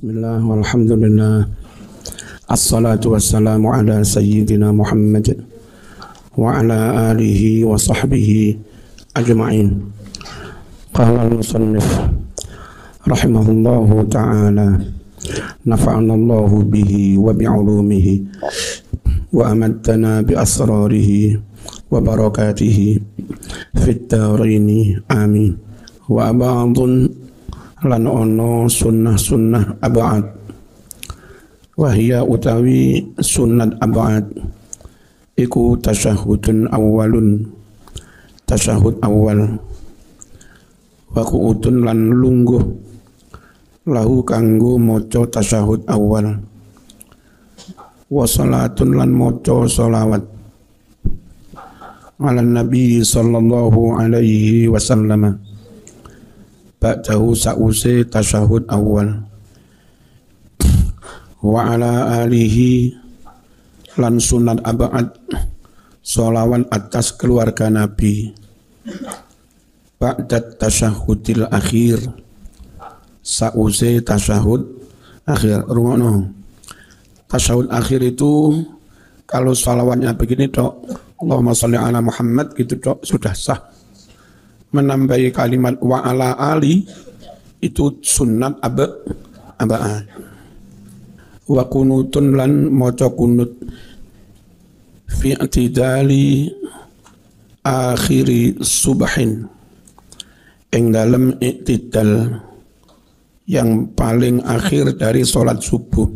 Bismillah walhamdulillah. Assalatu wassalamu ala sayyidina Muhammad wa ala alihi wa sahbihi ajma'in. Qala al-musannif rahimahullahu ta'ala, nafa'ana Allahu bihi wa bi'ulumihi wa amaddana bi asrarihi wa barakatihi fit daraini amin. Wa ba'dun lan ono sunnah ab'ad, wahia utawi sunnat ab'ad iku tasyahudun awalun, tasyahud awal, wa qu'udun lan lungguh lahu kanggo maca tasyahud awal, wa salatun lan maca sholawat ala nabi sallallahu alaihi wasallam ba'dahu sa'use tasyahud awal, wa ala alihi lan sunat ab'ad sholawat atas keluarga Nabi ba'dat tasyahudil akhir sa'use tasyahud akhir. Rungono, tasyahud akhir itu kalau sholawatnya begini tok, Allahumma sholli ala Muhammad gitu tok, sudah sah. Menambahi kalimat wa ala ali itu sunnat aba'ad. Wa kunutun lan maca kunut fi i'tidali akhiri subahin, ing dalem i'tidal yang paling akhir dari sholat subuh.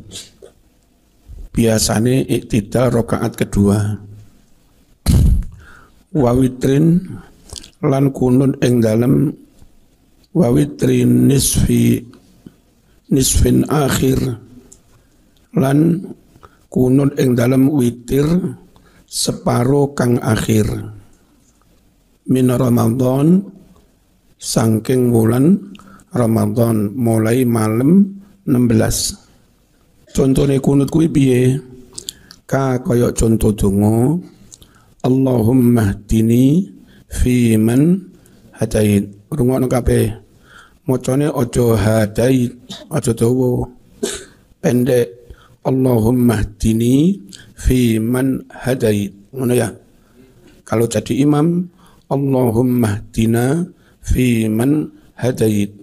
Biasanya i'tidal rakaat kedua. Wa witrin lan kunut ing dalem wa witrin nisfin akhir, lan kunut ing dalem witir separo kang akhir min Ramadan saking wulan Ramadan mulai malam 16. Contone kunut kuwi piye? Kaya contoh donga Allahumma hdini fi man hadait. Rungokno kabeh, macane aja hadait, aja dawa, pendek. Allahumma hdini fi man hadait, ngono ya. Kalau jadi imam, Allahumma hdina fi man hadait,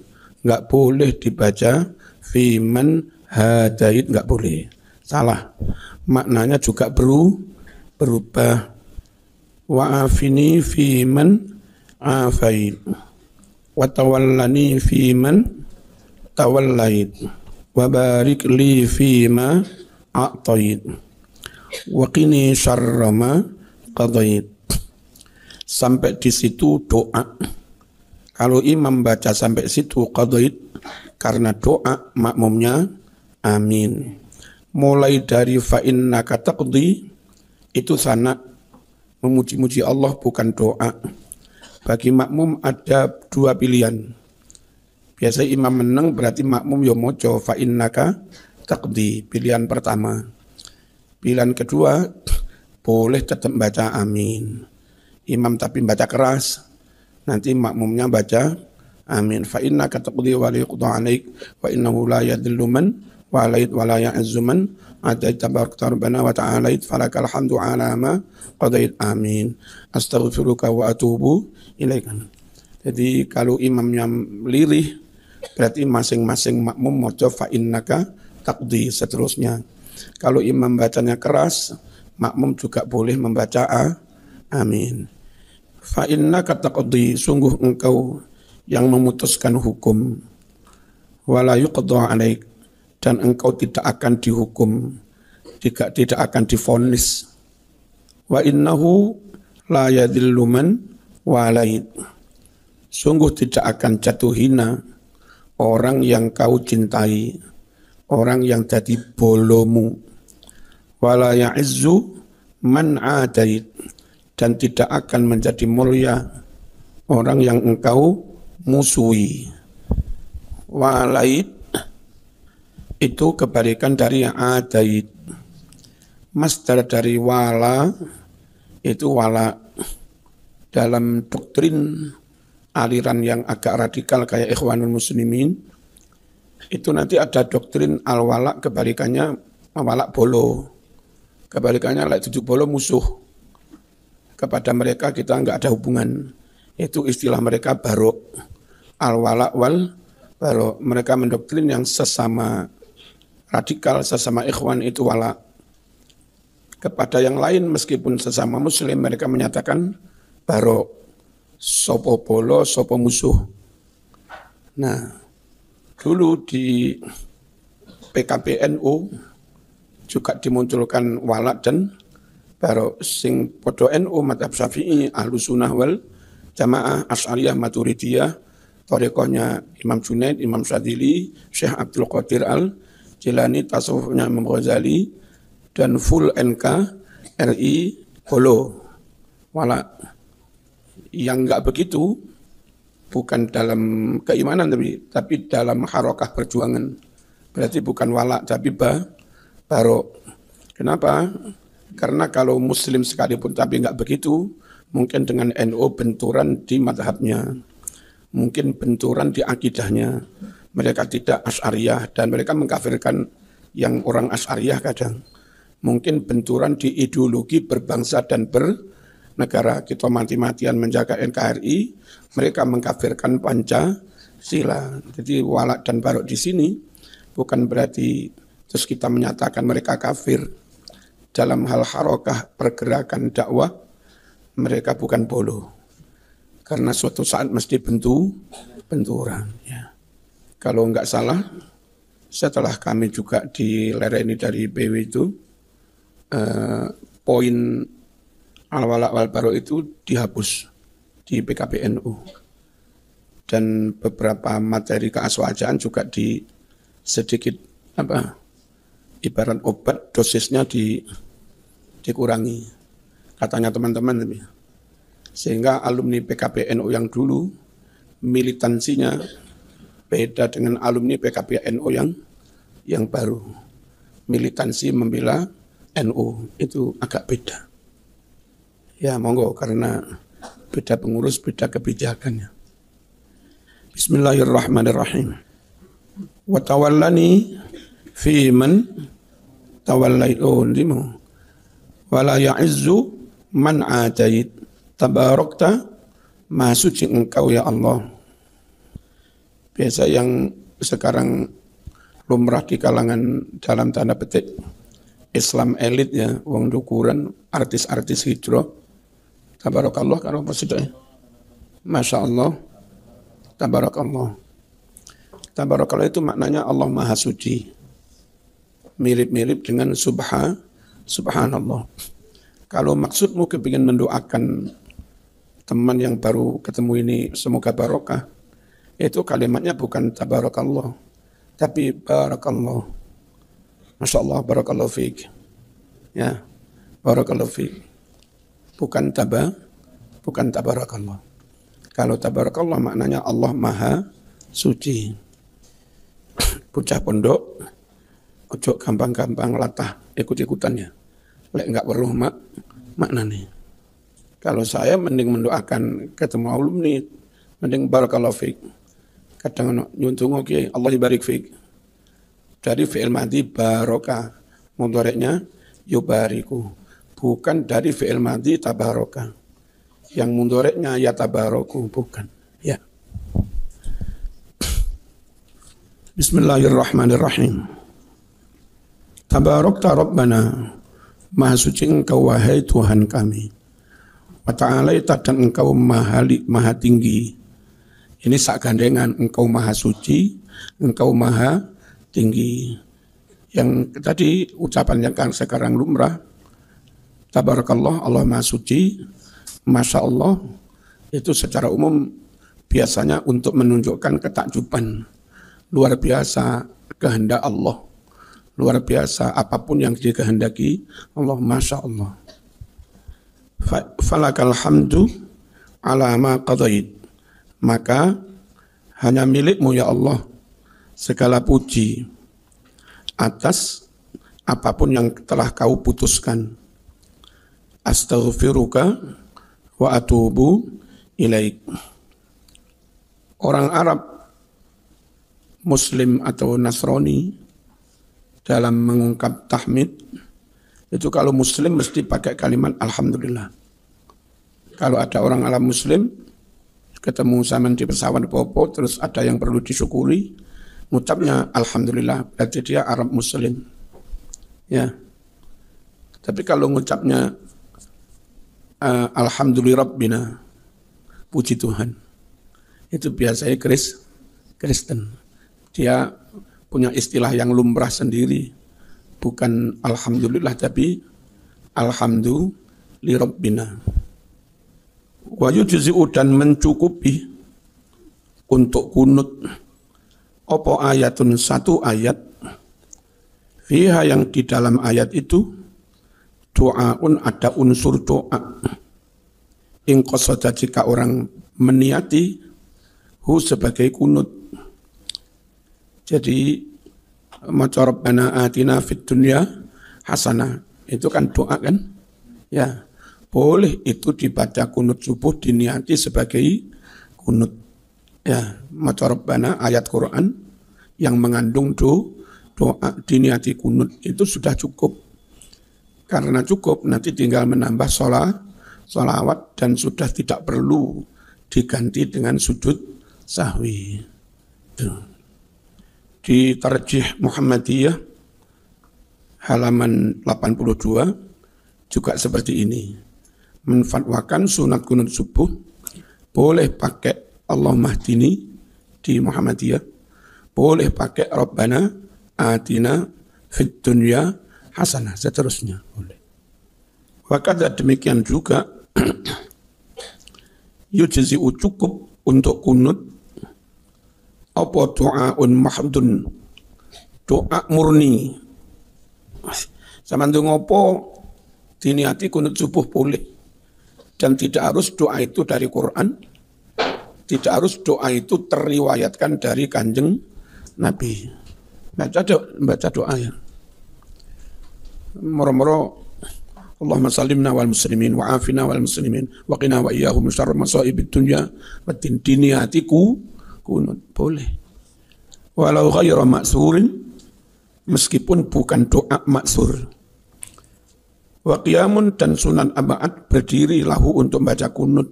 enggak boleh dibaca fi man hadait, enggak boleh, salah. Maknanya juga berubah. Wa afini fi man afait, wa tawallani fi man tawallait, wa barik li fi ma a'tait, wa qini syarra ma qadait. Sampai di situ doa. Kalau imam baca sampai situ qadait, karena doa makmumnya amin. Mulai dari fa innaka taqdi itu sana memuji-muji Allah, bukan doa. Bagi makmum ada dua pilihan. Biasa imam menang berarti makmum yo moco fa innaka taqdi, pilihan pertama. Pilihan kedua, boleh tetap baca amin. Imam tapi baca keras, nanti makmumnya baca amin. Fa innaka taqdi wa la yuqda 'alaik wa innahu la yadhillu man walait wa la ya'izzu man adait tabarakta rabbana wa ta'alait falakal hamdu ala ma qadait amin astaghfiruka wa atubu ilaika. Jadi kalau imamnya lirih berarti masing-masing makmum maca fa innaka taqdi seterusnya. Kalau imam bacanya keras, makmum juga boleh membaca amin. Fa innaka taqdi, sungguh engkau yang memutuskan hukum, wala yuqda 'alaik, dan engkau tidak akan dihukum, tidak akan divonis. Wa innahu la yadhillu man walait, sungguh tidak akan jatuh hina orang yang kau cintai, orang yang jadi bolomu. Wa la ya'izzu man adait, dan tidak akan menjadi mulia orang yang engkau musuhi. Walait itu kebalikan dari adait. Masdar dari wala itu wala. Dalam doktrin aliran yang agak radikal kayak Ikhwanul Muslimin, itu nanti ada doktrin al-wala, kebalikannya walak bolo. Kebalikannya lek tujuh bolo musuh. Kepada mereka kita enggak ada hubungan. Itu istilah mereka barok. Al-wala wal barok. Mereka mendoktrin yang sesama radikal, sesama ikhwan itu wala. Kepada yang lain meskipun sesama muslim mereka menyatakan barok. Sopo bolo, sopo musuh. Nah, dulu di PKPNU juga dimunculkan wala dan barok. Sing podo NU madhab Syafi'i, ahlu sunnah wal jamaah, Asy'ariyah, Maturidiyah, thariqahnya Imam Junaid, Imam Syadzili, Syekh Abdul Qadir Al-Jilani, tasawufnya Imam Ghazali, dan full NKRI Bolo wala. Yang enggak begitu bukan dalam keimanan tapi dalam harokah perjuangan. Berarti bukan wala tapi barok. Kenapa? Karena kalau muslim sekalipun tapi enggak begitu, mungkin dengan NU benturan di madhabnya, mungkin benturan di akidahnya. Mereka tidak Asy'ariyah dan mereka mengkafirkan yang orang Asy'ariyah kadang. Mungkin benturan di ideologi berbangsa dan bernegara. Kita mati-matian menjaga NKRI, mereka mengkafirkan Pancasila. Jadi wala dan barok di sini bukan berarti terus kita menyatakan mereka kafir. Dalam hal harokah pergerakan dakwah, mereka bukan bolo. Karena suatu saat mesti benturan. Ya. Kalau enggak salah, setelah kami juga dilereni dari BW itu, poin al-wala wal barok itu dihapus di PKPNU. Dan beberapa materi keaswajaan juga di sedikit ibarat obat dosisnya dikurangi, katanya teman-teman. Sehingga alumni PKPNU yang dulu militansinya beda dengan alumni PKPNU yang baru. Militansi membela NU itu agak beda. Ya monggo, karena beda pengurus, beda kebijakannya. Bismillahirrahmanirrahim. Wa tawallani fi man tawallaitu wa la ya'izzu man atait tabarakta maha suci engkau ya Allah. Biasa yang sekarang lumrah di kalangan dalam tanda petik Islam elit ya, wong dukuran, artis-artis hijrah. Tabarakallah kalau maksudnya. Masya Allah. Tabarakallah. Tabarakallah itu maknanya Allah Maha Suci. Mirip-mirip dengan subhanallah. Kalau maksudmu kepingin mendoakan teman yang baru ketemu ini semoga barokah, itu kalimatnya bukan tabarakallah, tapi barakallah. Masya Allah, barakallahu fiik. Ya, barakallahu fiik. Bukan tabarakallah. Kalau tabarakallah maknanya Allah Maha Suci. Bocah pondok, ojo gampang-gampang latah ikut-ikutannya. Lek enggak perlu maknanya. Kalau saya mending mendoakan ketemu alumni, mending barakallahu fiik. Kadang nyuntung oke, Allah ibarik fiik. Dari fi'il madhi barokah, mudhari'nya yubariku. Bukan dari fi'il madhi tabarokah. Yang mudhari'nya yatabaroku, bukan. Ya. Bismillahirrahmanirrahim. Tabarakta Rabbana, Maha suci engkau wahai Tuhan kami. Wa ta'alaita dan engkau maha tinggi. Ini sak gandengan, engkau maha suci, engkau maha tinggi. Yang tadi ucapan yang sekarang lumrah, tabarakallah, Allah Maha Suci, Masya Allah, itu secara umum biasanya untuk menunjukkan ketakjuban. Luar biasa kehendak Allah. Luar biasa apapun yang dikehendaki Allah, Masya Allah. Falakal hamdu ala ma qadait. Maka hanya milikmu ya Allah segala puji atas apapun yang telah kau putuskan. Astaghfiruka wa atubu ilaik. Orang Arab Muslim atau Nasrani dalam mengungkap tahmid, itu kalau Muslim mesti pakai kalimat Alhamdulillah. Kalau ada orang alam Muslim, ketemu sama di pesawat Popo, terus ada yang perlu disyukuri, ngucapnya Alhamdulillah, berarti dia Arab Muslim. Ya. Tapi kalau ngucapnya Alhamdulillahirrabbina, puji Tuhan, itu biasanya Kristen. Dia punya istilah yang lumrah sendiri, bukan Alhamdulillah tapi Alhamdulillahirrabbina. Wa yujzi'u, dan mencukupi untuk kunut apa ayatun, satu ayat, fiha, yang di dalam ayat itu doaun, ada unsur doa, in qasada, jika orang meniati hu sebagai kunut. Jadi maca Rabbana atina fid dunya hasanah, itu kan doa kan? Ya, boleh itu dibaca kunut subuh, diniati sebagai kunut. Ya, maca Rabbana, ayat Quran yang mengandung doa, diniati kunut, itu sudah cukup. Karena cukup, nanti tinggal menambah sholawat, dan sudah tidak perlu diganti dengan sujud sahwi. Di Tarjih Muhammadiyah halaman 82 juga seperti ini. Menfatwakan sunat kunut subuh boleh pakai Allahumma hdini di Muhammadiyah, boleh pakai Rabbana atina fid dunya hasanah, seterusnya boleh. Wakadha, demikian juga yujzi'u, cukup untuk kunut apa doaun mahdun, doa murni. Sampeyan ngopo diniati kunut subuh boleh, dan tidak harus doa itu dari Quran, tidak harus doa itu teriwayatkan dari Kanjeng Nabi. Baca doa ya. Moro-moro Allahumma salimna wal muslimin wa afina wal muslimin wa qina wa iyyahum syarra masaibid dunya wa diniatiku kunut boleh. Walau ghairu maksurin, meskipun bukan doa maksur. Wa qiyamun, dan sunan aba'ad, berdiri lahu untuk baca kunut.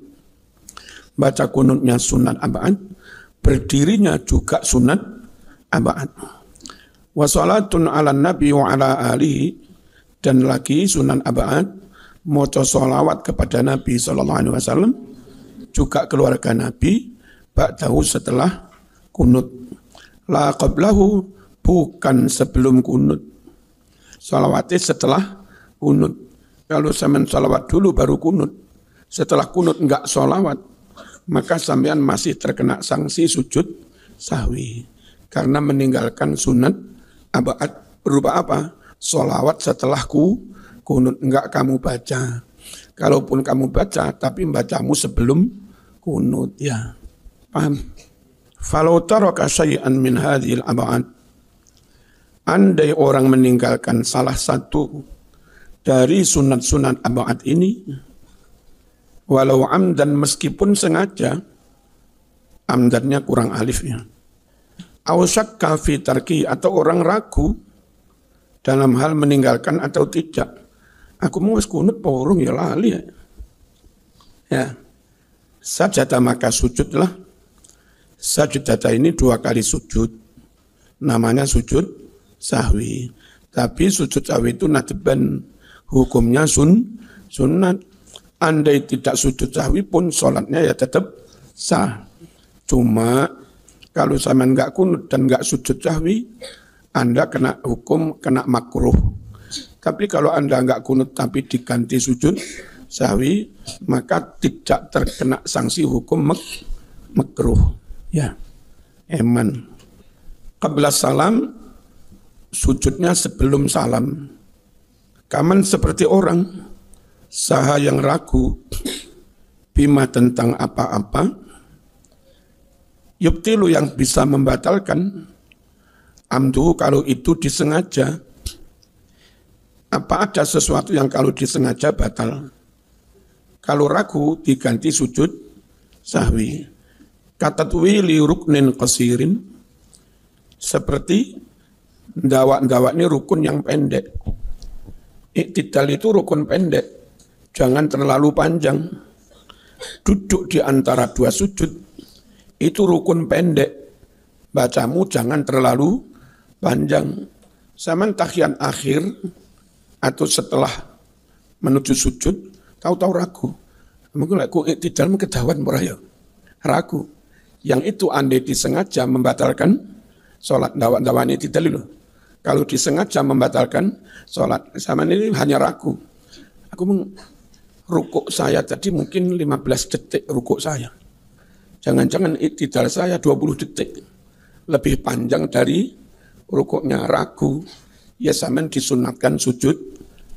Baca kunutnya sunan aba'ad, berdirinya juga sunat aba'ad. Wa salatun ala nabi wa ala alihi, dan lagi sunan aba'ad maca sholawat kepada Nabi SAW, juga keluarga Nabi, ba'dahu, setelah kunut. La qablahu, bukan sebelum kunut. Sholawatnya setelah kunut. Kalau sampean sholawat dulu baru kunut, setelah kunut enggak sholawat, maka sampean masih terkena sanksi sujud sahwi. Karena meninggalkan sunat aba'ad, berupa apa? Sholawat setelah kunut, enggak kamu baca. Kalaupun kamu baca, tapi bacamu sebelum kunut, ya. Paham? Falau taraka syai'an min hadhil ab'ad, andai orang meninggalkan salah satu dari sunat-sunat ab'ad ini, walau amdan, meskipun sengaja, amdannya kurang alifnya, aw syakka fi tarki, atau orang ragu dalam hal meninggalkan atau tidak. Aku mau kunut porong ya lali ya. Ya. Sajada, maka sujudlah. Sajudata ini 2 kali sujud, namanya sujud sahwi. Tapi sujud sahwi itu nadban, hukumnya sunat. Andai tidak sujud sahwi pun sholatnya ya tetap sah. Cuma kalau sama enggak kunut dan enggak sujud sahwi, Anda kena hukum, kena makruh. Tapi kalau Anda enggak kunut tapi diganti sujud sahwi, maka tidak terkena sanksi hukum makruh. Ya, eman. Qabla salam, sujudnya sebelum salam. Kaman seperti orang saha yang ragu bima, tentang apa-apa, yubtilu, yang bisa membatalkan, amdu, kalau itu disengaja. Apa ada sesuatu yang kalau disengaja batal? Kalau ragu diganti sujud sahwi. Katatwili ruknin qasirin, Seperti ndawak-ndawak ini rukun yang pendek. Iktidal itu rukun pendek, jangan terlalu panjang. Duduk di antara dua sujud, itu rukun pendek. Bacamu jangan terlalu panjang. Zaman tahiyat akhir, atau setelah menuju sujud, tahu-tahu ragu. Mungkin aku iktidal kedawan meraya. Ragu. Yang itu andai disengaja membatalkan sholat. Ndawak-ndawak iktidal itu. Kalau disengaja membatalkan sholat. Zaman ini hanya ragu. Aku rukuk saya tadi mungkin 15 detik rukuk saya. Jangan-jangan iktidal saya 20 detik. Lebih panjang dari rukuknya, ragu. Ya zaman disunatkan sujud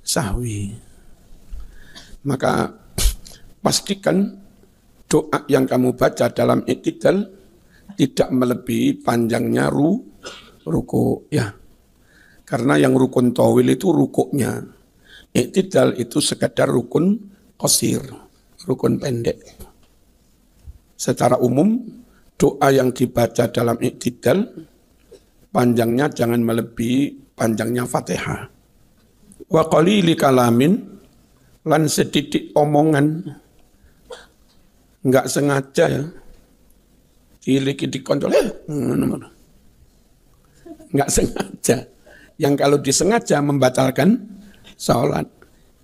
sahwi. Maka pastikan doa yang kamu baca dalam iktidal tidak melebihi panjangnya rukuk. Ya. Karena yang rukun tawil itu rukuknya. Iktidal itu sekadar rukun qasir, rukun pendek. Secara umum, doa yang dibaca dalam iktidal, panjangnya jangan melebihi panjangnya Fatihah. Wa qalili kalamin, lan sedikit omongan, enggak sengaja ya, diliki dikontrol, enggak sengaja. Yang kalau disengaja membatalkan sholat.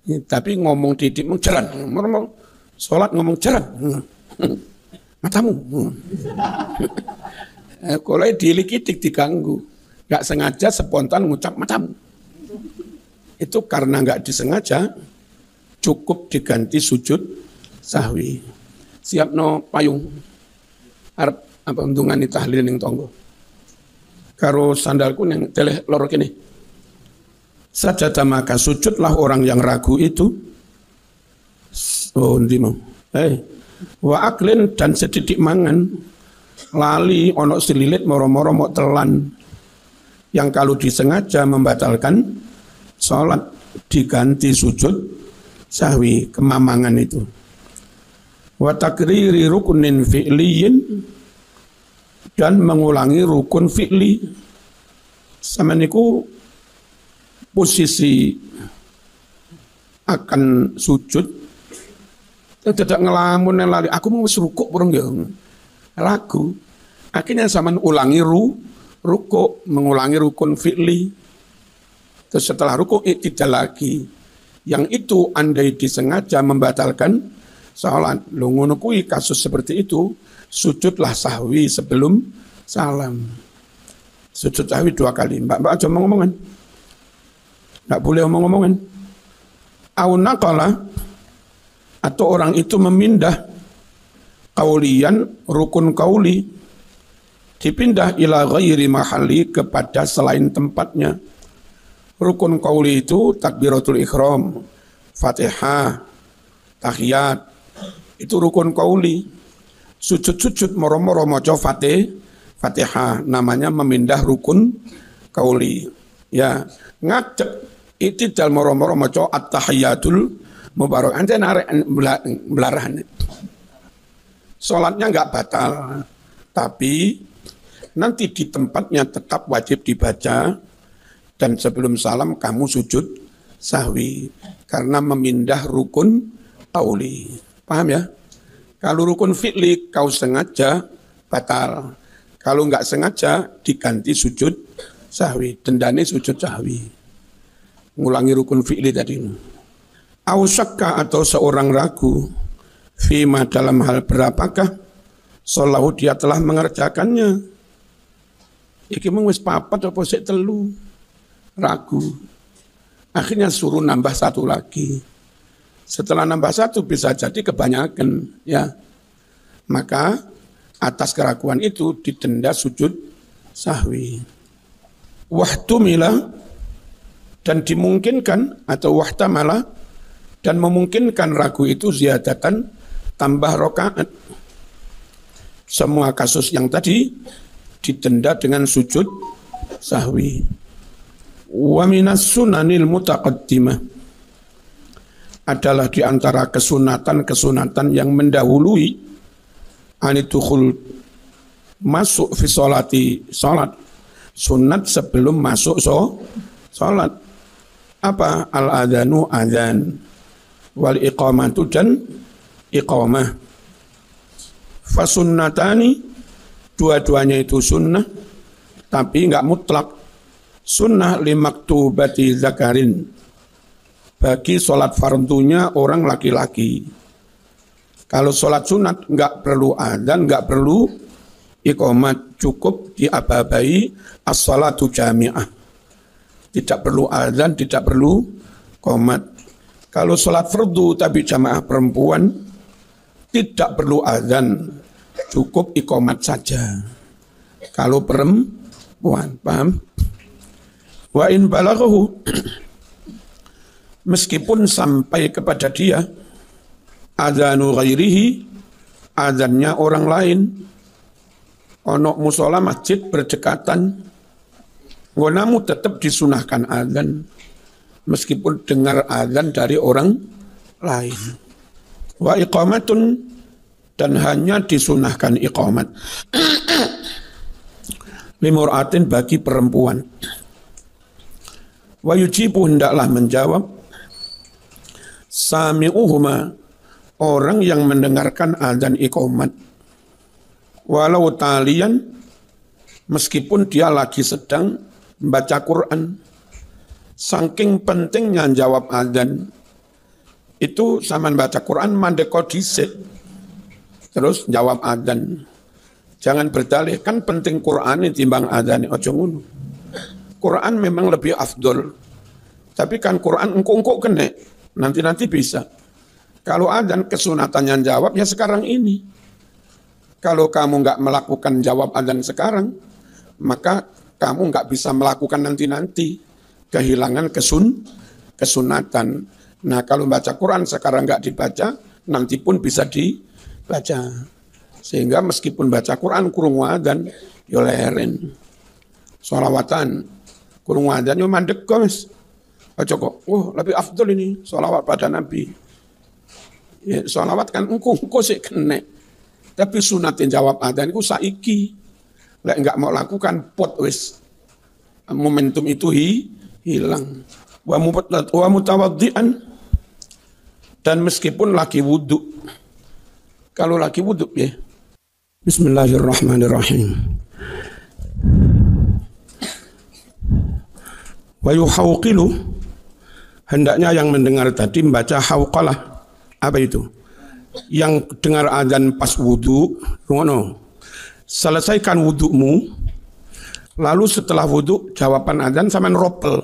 Ya, tapi ngomong didik jalan, sholat ngomong jalan, matamu. Kalau dilikidik diganggu, nggak sengaja spontan ngucap matamu. Itu karena nggak disengaja, cukup diganti sujud sahwi. Siap no payung, harap apa untungan ini tahlil yang tonggo. Karo sandalku yang teleh lorok ini. Sajada maka sujudlah orang yang ragu itu. Oh ndimo. Wa aklin dan sedikit mangan. Lali onok selilit moro-moro mok telan. Yang kalau disengaja membatalkan sholat diganti sujud sahwi, kemamangan itu. Wa takriri rukunin fi'liyin dan mengulangi rukun fi'li. Sama niku posisi akan sujud tidak ngelamun lali. Aku mau rukuk burung ya ragu. Akhirnya sama ulangi rukuk, mengulangi rukun fi'li. Terus setelah rukuk tidak lagi. Yang itu andai disengaja membatalkan sholat. Lu ngono kuwi kasus seperti itu, sujudlah sahwi sebelum salam. Sujud sahwi 2 kali. Mbak aja ngomong-ngomongan. Nggak boleh omong-omongan. Au naqala, atau orang itu memindah kaulian, rukun kauli, dipindah ila ghairi mahalli, kepada selain tempatnya. Rukun kauli itu takbiratul ihram, Fatihah, tahiyat, itu rukun kauli. Sujud-sujud moro-moro maca Fatihah, namanya memindah rukun kauli. Ya, ngadeg iktidal moro-moro maca at-tahiyatul mubarak. Ante narek belarahan. Salatnya enggak batal, tapi nanti di tempatnya tetap wajib dibaca, dan sebelum salam kamu sujud sahwi karena memindah rukun qauli. Paham ya? Kalau rukun fi'li kau sengaja batal. Kalau enggak sengaja diganti sujud sahwi, dendane sujud sahwi. Ngulangi rukun fi'li tadi. Au syakka, atau seorang ragu, fima, dalam hal berapakah sholahu dia telah mengerjakannya. Iki mung wis 4 apa sik 3. Ragu. Akhirnya suruh nambah 1 lagi. Setelah nambah 1 bisa jadi kebanyakan, ya. Maka atas keraguan itu didenda sujud sahwi. Wahtumila, dan dimungkinkan, atau wahtamala, dan memungkinkan ragu itu ziyadatan, tambah rokaat. Semua kasus yang tadi didenda dengan sujud sahwi. Wa minas sunanil mutaqaddimah, adalah di antara kesunatan-kesunatan yang mendahului anitukhul, masuk fi sholati, sholat, Sunat sebelum masuk sholat. Apa? Al-adhanu adhan. Wal iqamatu dan iqamah. Fasunnatani, dua-duanya itu sunnah, tapi enggak mutlak. Sunnah limaktubati zakarin, bagi sholat fardunya orang laki-laki. Kalau sholat sunat enggak perlu adzan, enggak perlu iqamat, cukup diababai as-salatu jami'ah. Tidak perlu adzan, tidak perlu iqamat. Kalau sholat fardu tapi jamaah perempuan, tidak perlu adzan, cukup iqamat saja. Kalau perempuan, paham? Wa in balaghahu, meskipun sampai kepada dia adzanu ghairihi, adzannya orang lain, ono musola masjid berdekatan, gonamu tetap disunahkan adzan meskipun dengar adzan dari orang lain. Wa iqamatun, dan hanya disunahkan iqamat limur'atin, bagi perempuan. Wa yujibu, hendaklah menjawab sami'uhuma, orang yang mendengarkan adzan iqamat, walau talian, meskipun dia lagi sedang membaca Quran. Saking pentingnya jawab adzan, itu sama baca Quran mandeko dhisik terus jawab adzan. Jangan berdalih, kan penting Quran timbang adzan, ojo ngono. Quran memang lebih afdol, tapi kan Quran engko-engko kene, nanti bisa. Kalau adzan kesunatannya jawab ya sekarang ini. Kalau kamu nggak melakukan jawab adzan sekarang, maka kamu nggak bisa melakukan nanti, kehilangan kesunatan. Nah, kalau baca Quran sekarang nggak dibaca, nanti pun bisa dibaca. Sehingga meskipun baca Quran kurung adzan, yo leren. Sholawatan kurung adzan yo mandek guys. Aja kok, lebih afdol ini sholawat pada Nabi. Ya, sholawat kan engko sik kene. Tapi sunatin jawab adzan iku saiki. Lek enggak mau lakukan pot wis. Momentum itu hilang. Wa mutawaddian, dan meskipun lagi wudu. Kalau lagi wudu ya. Bismillahirrahmanirrahim. Wa yuhawqilu, hendaknya yang mendengar tadi membaca hauqalah. Apa itu? Yang dengar adzan pas wudu, ngono. Selesaikan wudumu, lalu setelah wudu jawaban adzan sampean ropel.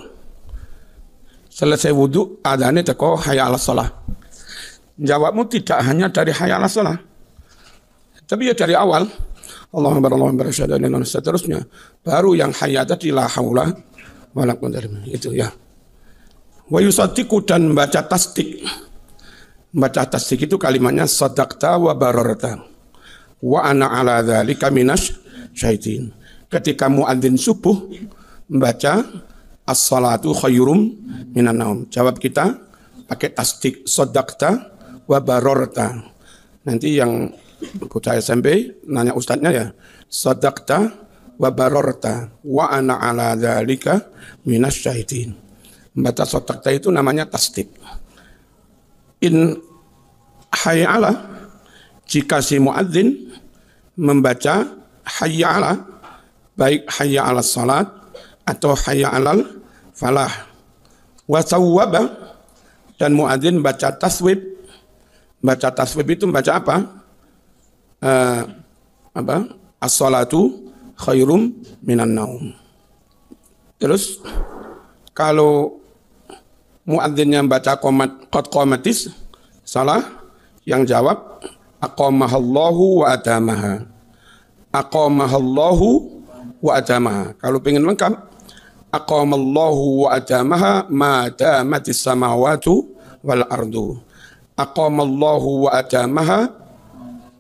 Selesai wudu adzane teko hayya 'alas shalah. Jawabmu tidak hanya dari hayya 'alas shalah, tapi ya dari awal Allahu akbar Allahu akbar asyhadu an la ilaha illallah, seterusnya baru yang hayya tadi la haula wala quwwata illa billah, itu ya. Wa yusaddiqu, dan baca tasdik. Baca tasdik itu kalimatnya sadaqta wa bararta wa ana ala dzalika minas syaitin. Ketika muadzin subuh membaca as-salatu khairum minan naum, jawab kita pakai tasdik sadaqta wa bararta. Nanti yang bocah SMP nanya ustadznya ya, sadaqta wa bararta wa ana ala dzalika minas syaitin. Membaca sadaqta itu namanya tasdik. In hayya 'ala, jika si muadzin membaca hayya 'ala, baik hayya 'alas salat atau hayya 'alal falah. Wa sawwaba, dan muadzin baca taswib. Baca taswib itu baca apa? As-salatu khairum minan naum. Terus kalau muadzinnya baca qad qamatis salah, yang jawab aqamahallahu wa atamaha. Aqamahallahu wa atamaha. Kalau pengen lengkap, aqamallahu wa atamaha ma damatis samawatu wal ardu. Aqamallahu wa atamaha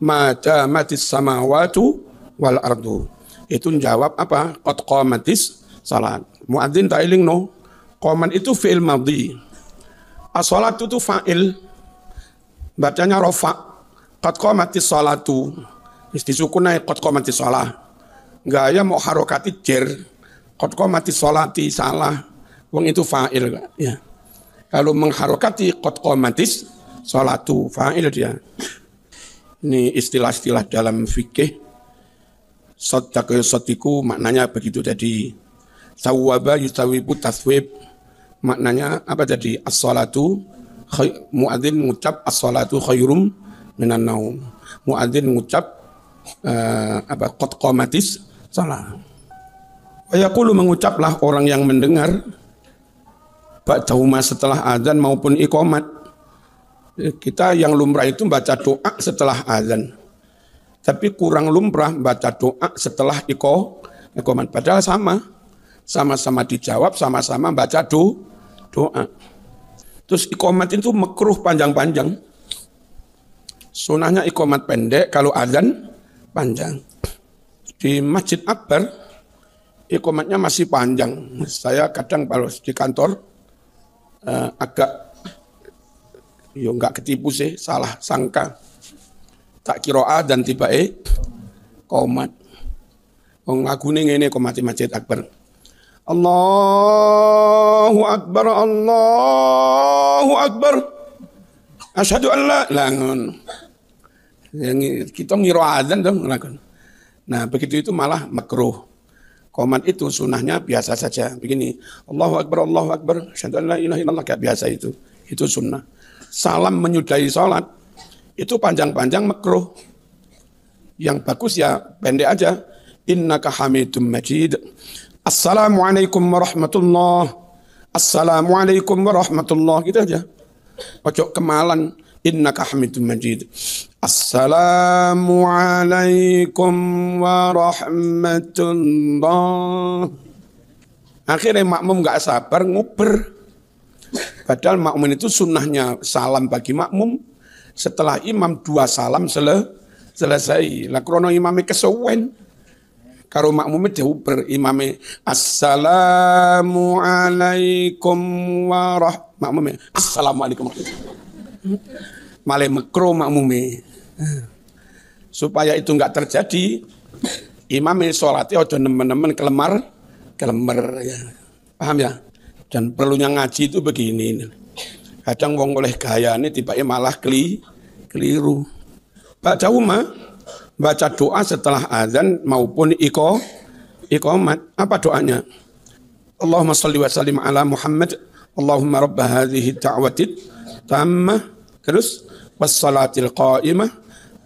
ma damatis samawatu wal ardu. Itu jawab apa? Qad qamatis salat. Muadzin tak eling no. Qaman itu fi'il madhi. As-salatu itu fa'il. Bacanya rafa. Qad qamatis salatu. Disukun naik qad qamatis salah. Gaya mau harokati jer. Qad qamatis sholati salah. Wong itu fa'il ya. Kalau mengharokati qad qamatis sholatu fa'il dia. Ini istilah-istilah dalam fikih. Saddaqa yusaddiqu maknanya begitu tadi. Sawwaba yusawibu taswib maknanya apa tadi? As-sholatu muadzin mengucap as-sholatu khairum minan naum. Muadzin mengucap qad qamatis shalah. Wa yaqulu mengucaplah orang yang mendengar ba'dahuma setelah azan maupun iqamat. Kita yang lumrah itu baca doa setelah azan. Tapi kurang lumrah baca doa setelah iqamat. Padahal sama-sama dijawab, sama-sama baca doa. Terus iqamat itu makruh panjang-panjang. Sunahnya iqamat pendek, kalau azan panjang. Di Masjid Akbar iqamatnya masih panjang. Saya kadang kalau di kantor agak enggak ketipu sih, salah sangka. Tak kira dan tiba qomat. Wong lagune ngene qomat di Masjid Akbar. Allahu Akbar, Allahu Akbar. Asyhadu an la langun. Yang kita ngira adzan dong lakon. Nah, begitu itu malah makruh. Qomat itu sunahnya biasa saja. Begini, Allahu Akbar, Allahu Akbar. Asyhadu an la ilaha illallah kayak biasa itu. Itu sunnah. Salam menyudahi salat itu panjang-panjang makruh. Yang bagus ya pendek aja. Innaka hamidum majid. Assalamualaikum warahmatullah. Assalamualaikum warahmatullah. Gitu aja. Ojo kemalan. Innaka hamidum majid. Assalamualaikum warahmatullah. Akhirnya makmum gak sabar nguber. Padahal makmum itu sunnahnya salam bagi makmum. Setelah imam 2 salam selesai. Lah krono imamnya kesuwen. Karo makmumnya diuber imamnya Assalamualaikum makmumnya Assalamualaikum malah makro makmumnya. Supaya itu enggak terjadi, imamnya sholatnya ojo nemen-nemen kelemar ya. Paham ya? Dan perlunya ngaji itu begini. Kadang wong oleh gaya ini tiba-tiba malah keliru. Baca doa setelah azan maupun iqamat. Apa doanya? Allahumma shalli wa sallim ala Muhammad. Allahumma rabba hadhihi da'wati tammah. Terus wassalatil qa'imah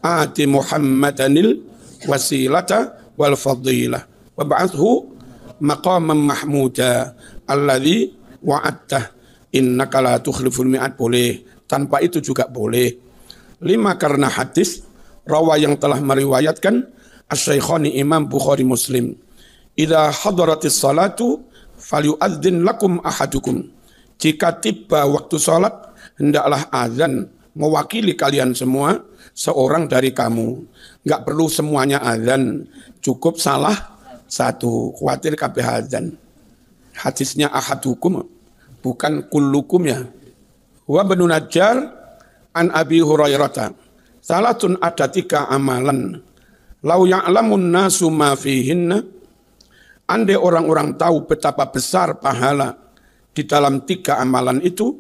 ati Muhammadanil wasilata wal fadilah wa ba'athu maqaman mahmuda alladzi wa'adtah innaka la tukhliful mi'ad. Boleh, tanpa itu juga boleh. 5 karena hadis rawa yang telah meriwayatkan Asy-Syaikhani Imam Bukhari Muslim. Idza hadaratis salatu falyu'adzin lakum ahadukum. Jika tiba waktu salat hendaklah azan mewakili kalian semua seorang dari kamu. Enggak perlu semuanya azan, cukup salah satu, khawatir kabeh azan. Hadisnya ahadukum bukan kullukum ya. Wa Ibnu Najjar an Abi Hurairah. Salatun ada 3 amalan. Lau ya'lamun nasu ma fihinna. Andai orang-orang tahu betapa besar pahala di dalam 3 amalan itu,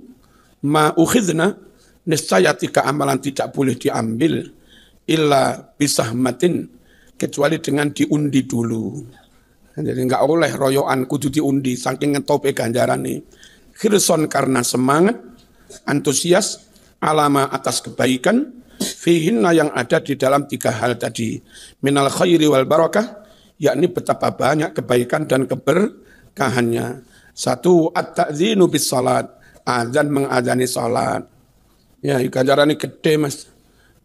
ma ukhidna, niscaya 3 amalan tidak boleh diambil illa bisahmatin, kecuali dengan diundi dulu. Jadi enggak oleh royoan, kudu diundi saking ngetope ganjaran nih. Khirson karena semangat, antusias, alama atas kebaikan, fihinna yang ada di dalam 3 hal tadi. Minal khairi wal barakah, yakni betapa banyak kebaikan dan keberkahannya. 1, at-ta'zinu bis salat, azan mengazani salat. Ya, ganjarannya gede mas.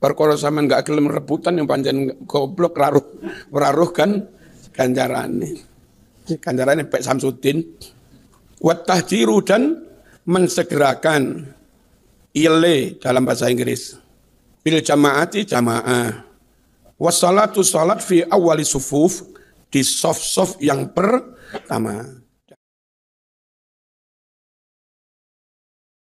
Perkara sampean enggak gelem rebutan yang pancen goblok raruh kan ganjarannya. Ganjarannya Pak Samsudin. Wat tahjiru dan mensegerakan ile dalam bahasa Inggris. Bil jamaati jamaah. Wassalatu salat fi awali sufuf, di sof-sof yang pertama.